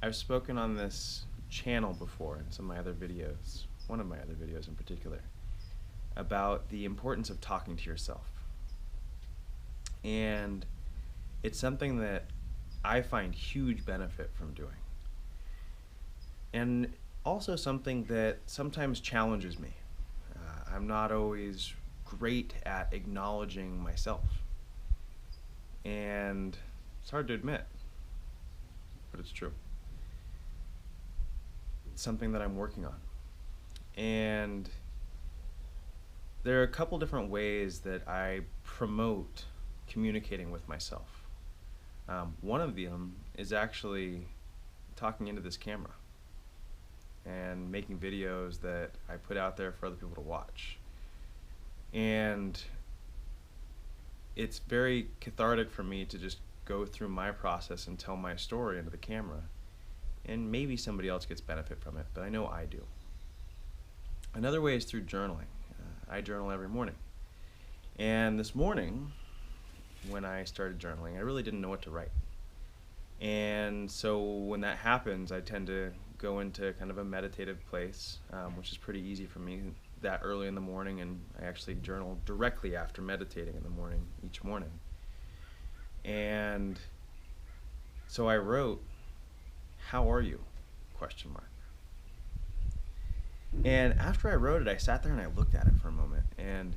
I've spoken on this channel before in some of my other videos, one of my other videos in particular, about the importance of talking to yourself. And it's something that I find huge benefit from doing. And also something that sometimes challenges me. I'm not always great at acknowledging myself. And it's hard to admit, but it's true. It's something that I'm working on. And there are a couple different ways that I promote communicating with myself. One of them is actually talking into this camera and making videos that I put out there for other people to watch. And it's very cathartic for me to just go through my process and tell my story into the camera. And maybe somebody else gets benefit from it, but I know I do. Another way is through journaling. I journal every morning. And this morning, when I started journaling, I really didn't know what to write. And so when that happens, I tend to go into kind of a meditative place, which is pretty easy for me that early in the morning, and I actually journal directly after meditating in the morning, each morning. And so I wrote, "How are you?" question mark. And after I wrote it, I sat there and I looked at it for a moment, and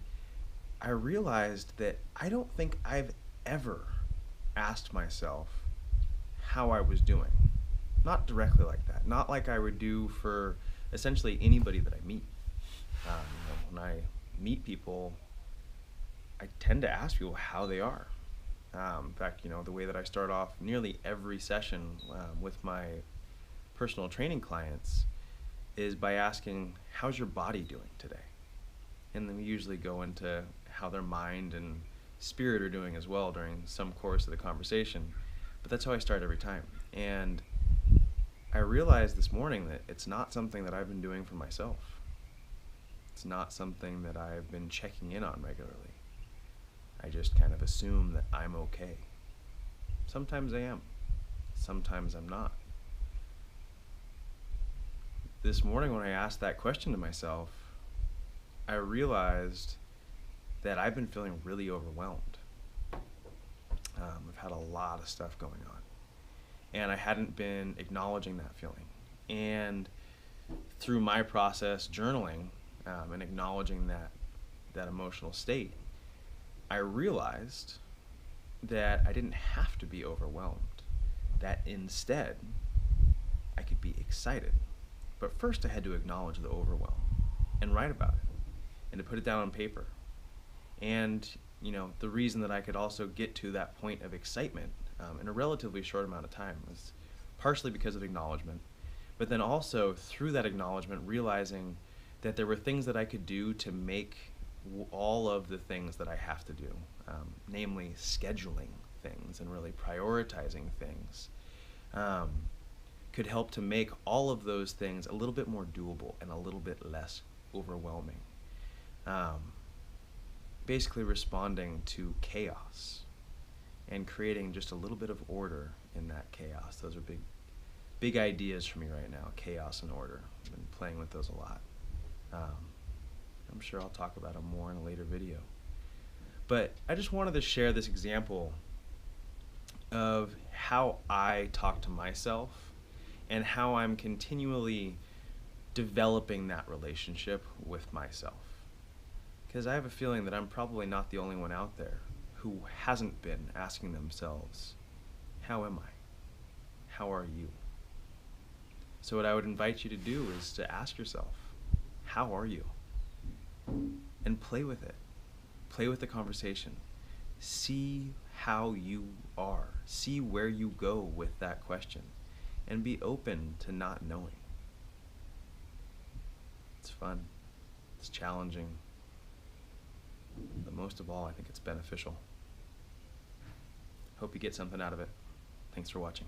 I realized that I don't think I've ever asked myself how I was doing. Not directly like that. Not like I would do for essentially anybody that I meet. When I meet people, I tend to ask people how they are. In fact, the way that I start off nearly every session with my personal training clients is by asking, "How's your body doing today?" And then we usually go into how their mind and spirit are doing as well during some course of the conversation. But that's how I start every time. And I realized this morning that it's not something that I've been doing for myself. It's not something that I've been checking in on regularly. I just kind of assume that I'm okay. Sometimes I am. Sometimes I'm not. This morning when I asked that question to myself, I realized that I've been feeling really overwhelmed. I've had a lot of stuff going on, and I hadn't been acknowledging that feeling. And through my process journaling and acknowledging that emotional state, I realized that I didn't have to be overwhelmed, that instead I could be excited. But first I had to acknowledge the overwhelm and write about it and to put it down on paper. And the reason that I could also get to that point of excitement in a relatively short amount of time was partially because of acknowledgement, but then also through that acknowledgement realizing that there were things that I could do to make all of the things that I have to do, namely scheduling things and really prioritizing things, could help to make all of those things a little bit more doable and a little bit less overwhelming. Basically responding to chaos and creating just a little bit of order in that chaos. Those are big ideas for me right now, chaos and order. I've been playing with those a lot. I'm sure I'll talk about them more in a later video. But I just wanted to share this example of how I talk to myself and how I'm continually developing that relationship with myself. Because I have a feeling that I'm probably not the only one out there who hasn't been asking themselves, how am I? How are you? So what I would invite you to do is to ask yourself, how are you? And play with it. Play with the conversation. See how you are. See where you go with that question. And be open to not knowing. It's fun. It's challenging. But most of all, I think it's beneficial. Hope you get something out of it. Thanks for watching.